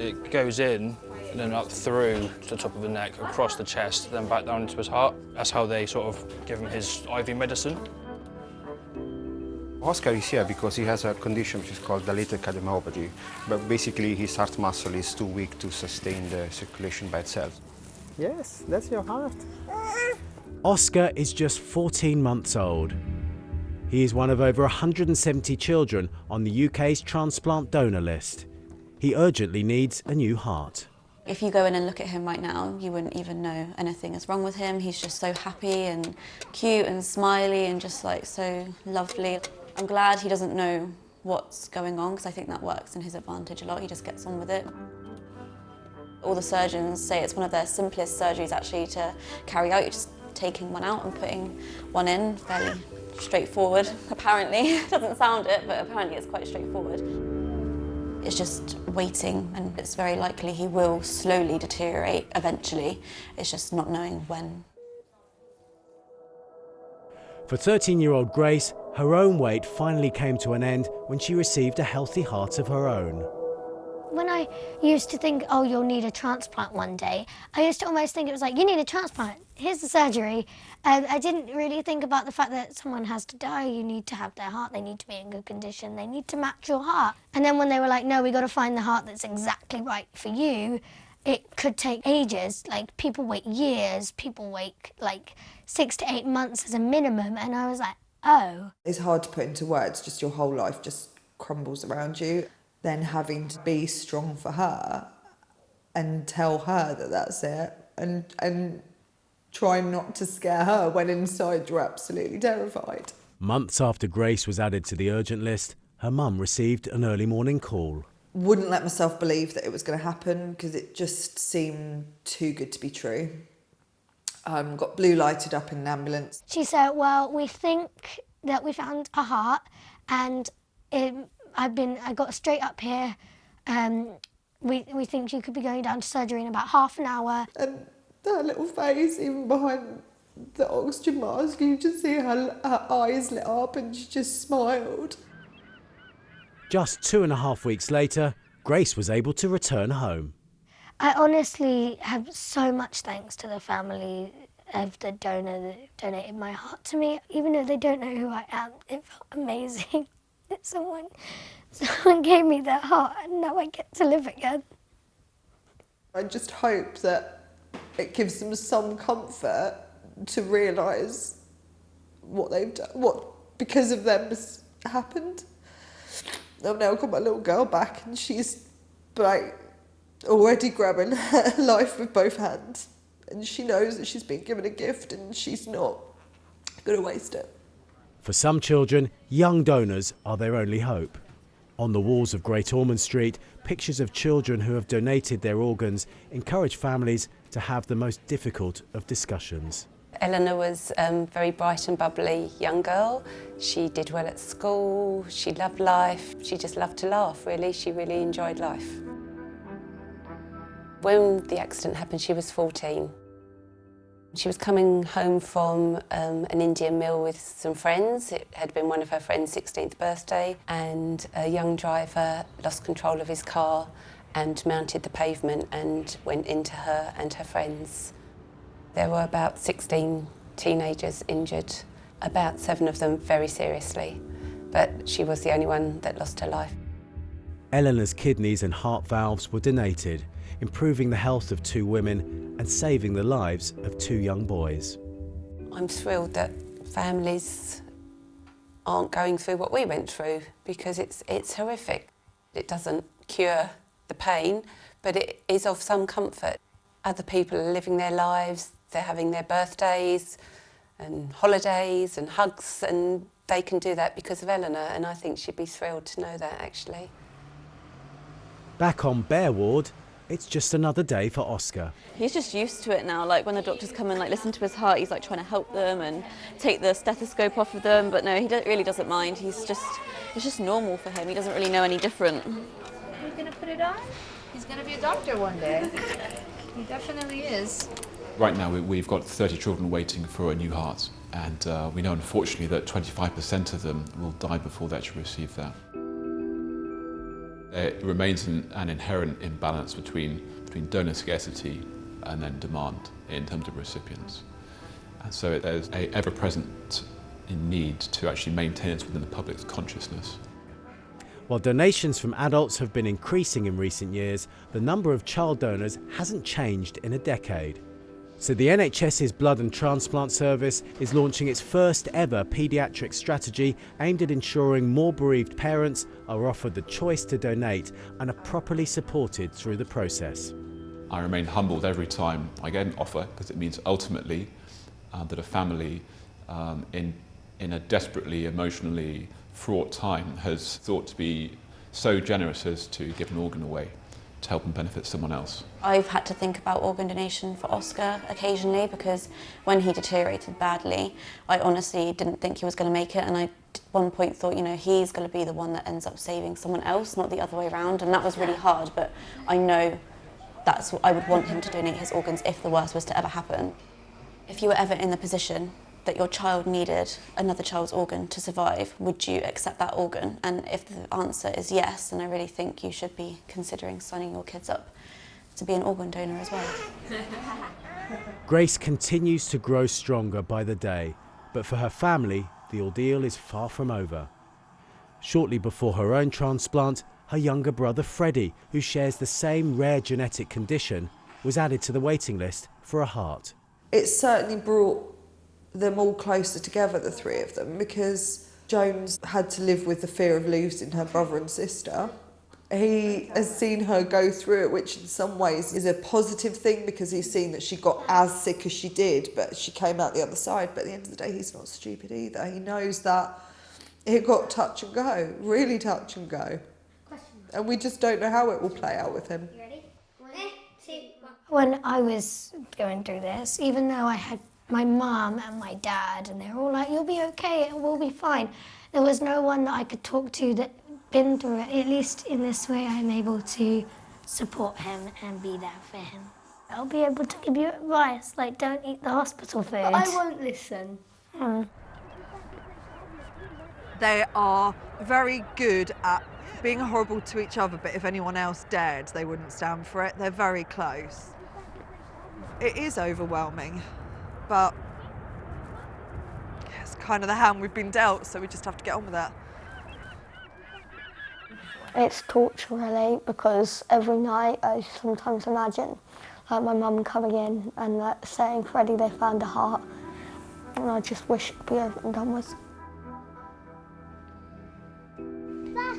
It goes in and then up through the top of the neck, across the chest, then back down into his heart. That's how they sort of give him his IV medicine. Oscar is here because he has a condition which is called dilated cardiomyopathy, but basically his heart muscle is too weak to sustain the circulation by itself. Yes, that's your heart. Oscar is just 14 months old. He is one of over 170 children on the UK's transplant donor list. He urgently needs a new heart. If you go in and look at him right now, you wouldn't even know anything is wrong with him. He's just so happy and cute and smiley and just like so lovely. I'm glad he doesn't know what's going on because I think that works in his advantage a lot. He just gets on with it. All the surgeons say it's one of their simplest surgeries actually to carry out. You're just taking one out and putting one in, fairly straightforward, apparently. It doesn't sound it, but apparently it's quite straightforward. It's just waiting, and it's very likely he will slowly deteriorate eventually. It's just not knowing when. For 13-year-old Grace, her own wait finally came to an end when she received a healthy heart of her own. When I used to think, oh, you'll need a transplant one day, I used to almost think it was like, you need a transplant, here's the surgery. I didn't really think about the fact that someone has to die, you need to have their heart, they need to be in good condition, they need to match your heart. And then when they were like, no, we got to find the heart that's exactly right for you, it could take ages. Like, people wait years, people wait like 6 to 8 months as a minimum, and I was like, oh. It's hard to put into words, just your whole life just crumbles around you. Then having to be strong for her and tell her that that's it, and try not to scare her when inside you're absolutely terrified. Months after Grace was added to the urgent list, her mum received an early morning call. Wouldn't let myself believe that it was going to happen because it just seemed too good to be true. Got blue lighted up in an ambulance. She said, well, we think that we found a heart, and I got straight up here. We think you could be going down to surgery in about half an hour. And her little face, even behind the oxygen mask, you just see her eyes lit up and she just smiled. Just 2.5 weeks later, Grace was able to return home. I honestly have so much thanks to the family of the donor that donated my heart to me. Even though they don't know who I am, it felt amazing that someone gave me their heart and now I get to live again. I just hope that it gives them some comfort to realise what they've done, what because of them has happened. I've now got my little girl back and she's like already grabbing her life with both hands, and she knows that she's been given a gift and she's not going to waste it. For some children, young donors are their only hope. On the walls of Great Ormond Street, pictures of children who have donated their organs encourage families to have the most difficult of discussions. Eleanor was a very bright and bubbly young girl. She did well at school, she loved life, she just loved to laugh really, she really enjoyed life. When the accident happened, she was 14. She was coming home from an Indian meal with some friends. It had been one of her friend's 16th birthday, and a young driver lost control of his car and mounted the pavement and went into her and her friends. There were about 16 teenagers injured, about 7 of them very seriously, but she was the only one that lost her life. Eleanor's kidneys and heart valves were donated, improving the health of 2 women and saving the lives of 2 young boys. I'm thrilled that families aren't going through what we went through, because it's horrific. It doesn't cure the pain, but it is of some comfort. Other people are living their lives, they're having their birthdays and holidays and hugs, and they can do that because of Eleanor, and I think she'd be thrilled to know that, actually. Back on Bear Ward, it's just another day for Oscar. He's just used to it now. Like when the doctors come and like listen to his heart, he's like trying to help them and take the stethoscope off of them. But no, he really doesn't mind. It's just normal for him. He doesn't really know any different. He's gonna put it on. He's gonna be a doctor one day. He definitely is. Right now we've got 30 children waiting for a new heart, and we know unfortunately that 25% of them will die before they actually receive that. There remains an inherent imbalance between donor scarcity and then demand in terms of recipients. And so there's an ever-present need to actually maintain it within the public's consciousness. While donations from adults have been increasing in recent years, the number of child donors hasn't changed in a decade. So the NHS's Blood and Transplant Service is launching its first ever paediatric strategy aimed at ensuring more bereaved parents are offered the choice to donate and are properly supported through the process. I remain humbled every time I get an offer, because it means ultimately that a family in a desperately, emotionally fraught time has thought to be so generous as to give an organ away to help and benefit someone else. I've had to think about organ donation for Oscar occasionally, because when he deteriorated badly, I honestly didn't think he was going to make it, and I at one point thought, you know, he's going to be the one that ends up saving someone else, not the other way around, and that was really hard, but I know that's what I would want him to donate his organs if the worst was to ever happen. If you were ever in the position that your child needed another child's organ to survive, would you accept that organ? And if the answer is yes, then I really think you should be considering signing your kids up to be an organ donor as well. Grace continues to grow stronger by the day, but for her family, the ordeal is far from over. Shortly before her own transplant, her younger brother Freddie, who shares the same rare genetic condition, was added to the waiting list for a heart. It certainly brought them all closer together, the three of them, because Jones had to live with the fear of losing her brother and sister. He has seen her go through it, which in some ways is a positive thing, because he's seen that she got as sick as she did, but she came out the other side. But at the end of the day, he's not stupid either. He knows that it got touch and go, really touch and go. And we just don't know how it will play out with him. When I was going through this, even though I had my mum and my dad, and they're all like, you'll be okay, it will be fine, there was no one that I could talk to that been through it. At least in this way, I'm able to support him and be there for him. I'll be able to give you advice, like don't eat the hospital food. But I won't listen. They are very good at being horrible to each other, but if anyone else dared, they wouldn't stand for it. They're very close. It is overwhelming, but it's kind of the hand we've been dealt, so we just have to get on with that. It's torture really, because every night I sometimes imagine like my mum coming in and like saying, Freddie, they found a heart, and I just wish it'd be over and done with. Now.